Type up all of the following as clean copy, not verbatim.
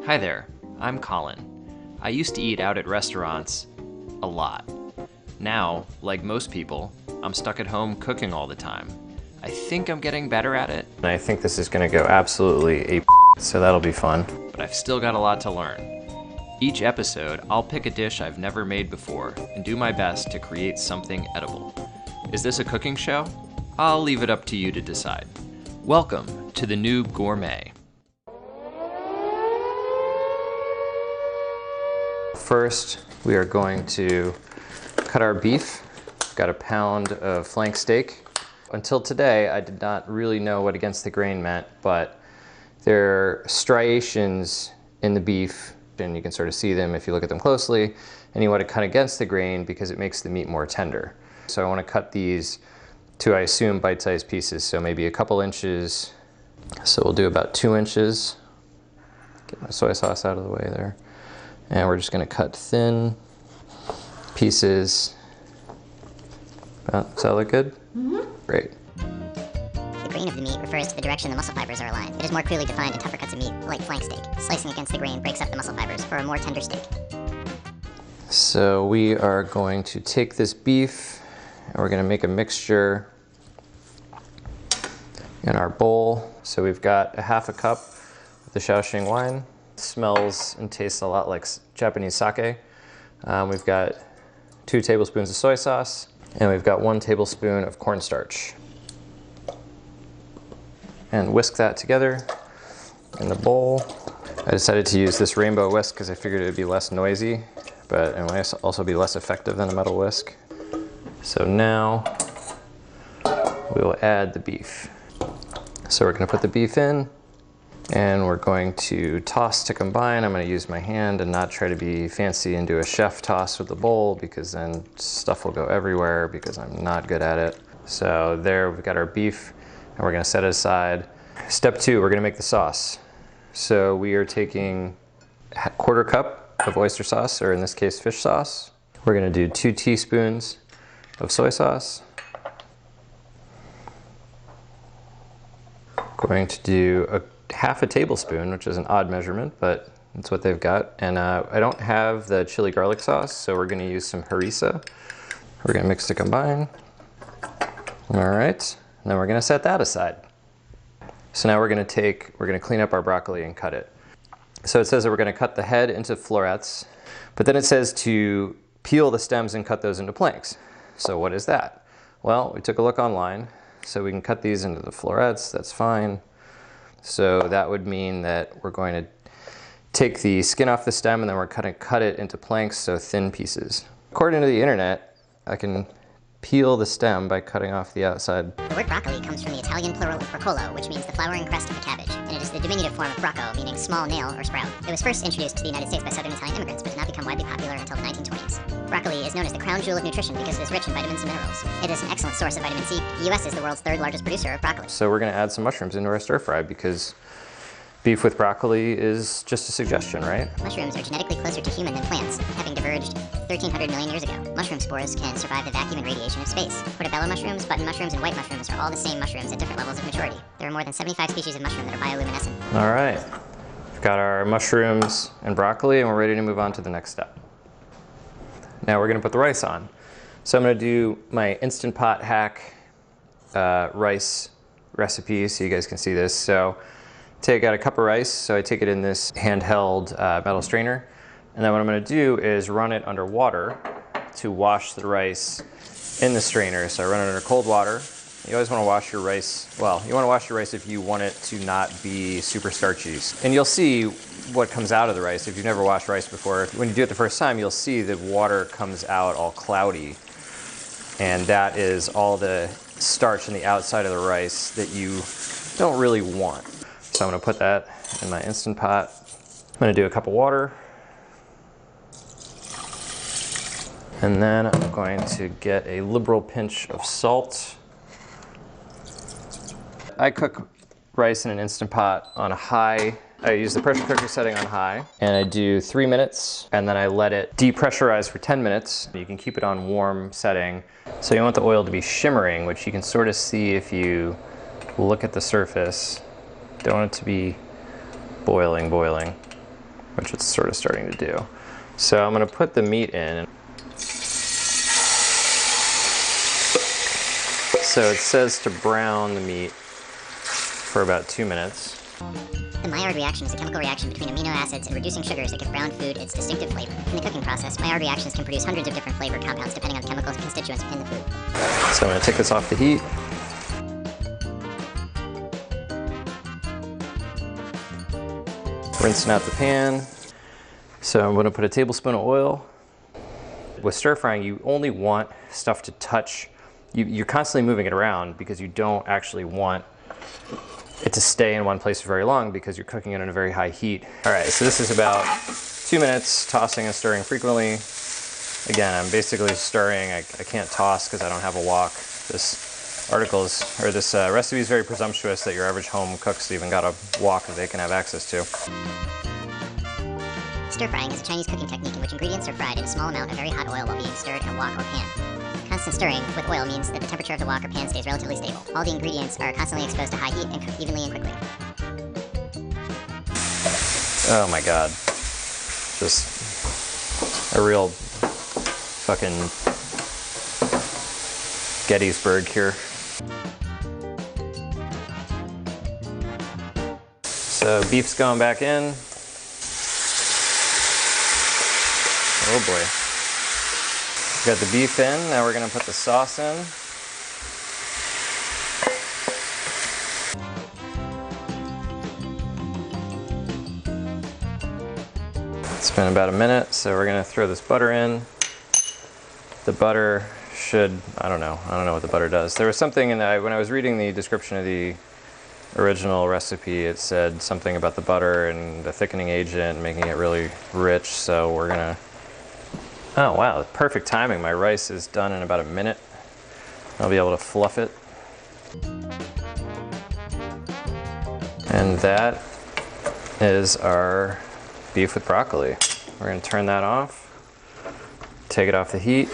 Hi there, I'm Colin. I used to eat out at restaurants a lot. Now, like most people, I'm stuck at home cooking all the time. I think I'm getting better at it. And I think this is gonna go absolutely so that'll be fun. But I've still got a lot to learn. Each episode, I'll pick a dish I've never made before and do my best to create something edible. Is this a cooking show? I'll leave it up to you to decide. Welcome to the Noob Gourmet. First, we are going to cut our beef. Got a pound of flank steak. Until today, I did not really know what against the grain meant, but there are striations in the beef, and you can sort of see them if you look at them closely, and you want to cut against the grain because it makes the meat more tender. So I want to cut these to, I assume, bite-sized pieces, so maybe a couple inches. So we'll do about 2 inches. Get my soy sauce out of the way there. And we're just going to cut thin pieces. Does that look good? Mm-hmm. Great. The grain of the meat refers to the direction the muscle fibers are aligned. It is more clearly defined in tougher cuts of meat, like flank steak. Slicing against the grain breaks up the muscle fibers for a more tender steak. So we are going to take this beef and we're going to make a mixture in our bowl. So we've got a half a cup of the Shaoxing wine. It smells and tastes a lot like Japanese sake. We've got 2 tablespoons of soy sauce, and we've got 1 tablespoon of cornstarch. And whisk that together in the bowl. I decided to use this rainbow whisk because I figured it would be less noisy, but it might also be less effective than a metal whisk. So now we will add the beef. So we're going to put the beef in, and we're going to toss to combine. I'm going to use my hand and not try to be fancy and do a chef toss with the bowl, because then stuff will go everywhere because I'm not good at it. So there, we've got our beef, and we're going to set it aside. Step 2, we're going to make the sauce. So we are taking a 1/4 cup of oyster sauce, or in this case fish sauce. We're going to do 2 teaspoons of soy sauce. Going to do half a tablespoon, which is an odd measurement, but that's what they've got. And I don't have the chili garlic sauce, so we're going to use some harissa. We're going to mix to combine. All right, and then we're going to set that aside. So now we're going to clean up our broccoli and cut it. So it says that we're going to cut the head into florets, but then it says to peel the stems and cut those into planks. So what is that? Well, we took a look online, so we can cut these into the florets. That's fine. So that would mean that we're going to take the skin off the stem, and then we're going to cut it into planks, so thin pieces. According to the internet, I can peel the stem by cutting off the outside. The word broccoli comes from the Italian plural of broccolo, which means the flowering crest of the cabbage, and it is the diminutive form of bracco, meaning small nail or sprout. It was first introduced to the United States by southern Italian immigrants, but did not become widely popular until the 1920s. Broccoli is known as the crown jewel of nutrition because it is rich in vitamins and minerals. It is an excellent source of vitamin C. The U.S. is the world's 3rd largest producer of broccoli. So we're going to add some mushrooms into our stir fry because beef with broccoli is just a suggestion, right? Mushrooms are genetically closer to human than plants, having diverged 1,300 million years ago. Mushroom spores can survive the vacuum and radiation of space. Portobello mushrooms, button mushrooms, and white mushrooms are all the same mushrooms at different levels of maturity. There are more than 75 species of mushroom that are bioluminescent. All right, we've got our mushrooms and broccoli, and we're ready to move on to the next step. Now we're going to put the rice on. So I'm going to do my Instant Pot hack rice recipe so you guys can see this. So I got a cup of rice, so I take it in this handheld metal strainer, and then what I'm going to do is run it under water to wash the rice in the strainer. So I run it under cold water. You always want to wash your rice, well, you want to wash your rice if you want it to not be super starchy. And you'll see what comes out of the rice. If you've never washed rice before, when you do it the first time, you'll see the water comes out all cloudy. And that is all the starch on the outside of the rice that you don't really want. So I'm going to put that in my Instant Pot. I'm going to do a cup of water. And then I'm going to get a liberal pinch of salt. I cook rice in an Instant Pot on a high. I use the pressure cooker setting on high, and I do 3 minutes, and then I let it depressurize for 10 minutes. You can keep it on warm setting. So you want the oil to be shimmering, which you can sort of see if you look at the surface. Don't want it to be boiling. which it's sort of starting to do. So I'm gonna put the meat in. So it says to brown the meat for about 2 minutes. The Maillard reaction is a chemical reaction between amino acids and reducing sugars that give brown food its distinctive flavor. In the cooking process, Maillard reactions can produce hundreds of different flavor compounds depending on the chemical constituents in the food. So I'm gonna take this off the heat. Rinsing out the pan. So I'm gonna put a tablespoon of oil. With stir frying, you only want stuff to touch. You're constantly moving it around because you don't actually want it to stay in one place for very long because you're cooking it at a very high heat. All right, so this is about 2 minutes, tossing and stirring frequently. Again, I'm basically stirring. I can't toss because I don't have a wok. This recipe is very presumptuous that your average home cook's even got a wok that they can have access to. Stir frying is a Chinese cooking technique in which ingredients are fried in a small amount of very hot oil while being stirred in a wok or pan. Constant stirring with oil means that the temperature of the wok or pan stays relatively stable. All the ingredients are constantly exposed to high heat and cook evenly and quickly. Oh my God. Just a real fucking Gettysburg here. So beef's going back in. Oh boy. Got the beef in, now we're gonna put the sauce in. It's been about a minute, so we're gonna throw this butter in. The butter should, I don't know what the butter does. There was something in that, when I was reading the description of the original recipe, it said something about the butter and the thickening agent, making it really rich, so we're gonna, oh wow, perfect timing. My rice is done in about a minute. I'll be able to fluff it. And that is our beef with broccoli. We're gonna turn that off, take it off the heat.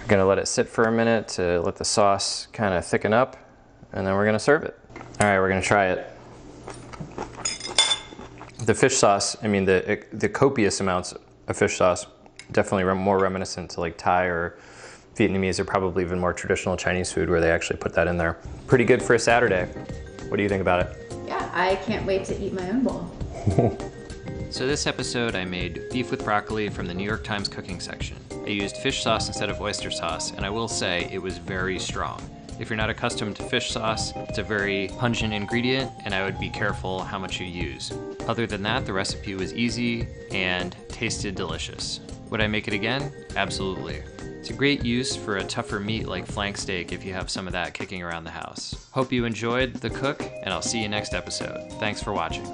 We're gonna let it sit for a minute to let the sauce kind of thicken up, and then we're gonna serve it. All right, we're gonna try it. The fish sauce, I mean, the copious amounts of fish sauce, definitely more reminiscent to like Thai or Vietnamese, or probably even more traditional Chinese food where they actually put that in there. Pretty good for a Saturday. What do you think about it? Yeah, I can't wait to eat my own bowl. So this episode I made beef with broccoli from the New York Times cooking section. I used fish sauce instead of oyster sauce, and I will say it was very strong. If you're not accustomed to fish sauce, it's a very pungent ingredient, and I would be careful how much you use. Other than that, the recipe was easy and tasted delicious. Would I make it again? Absolutely. It's a great use for a tougher meat like flank steak if you have some of that kicking around the house. Hope you enjoyed the cook, and I'll see you next episode. Thanks for watching.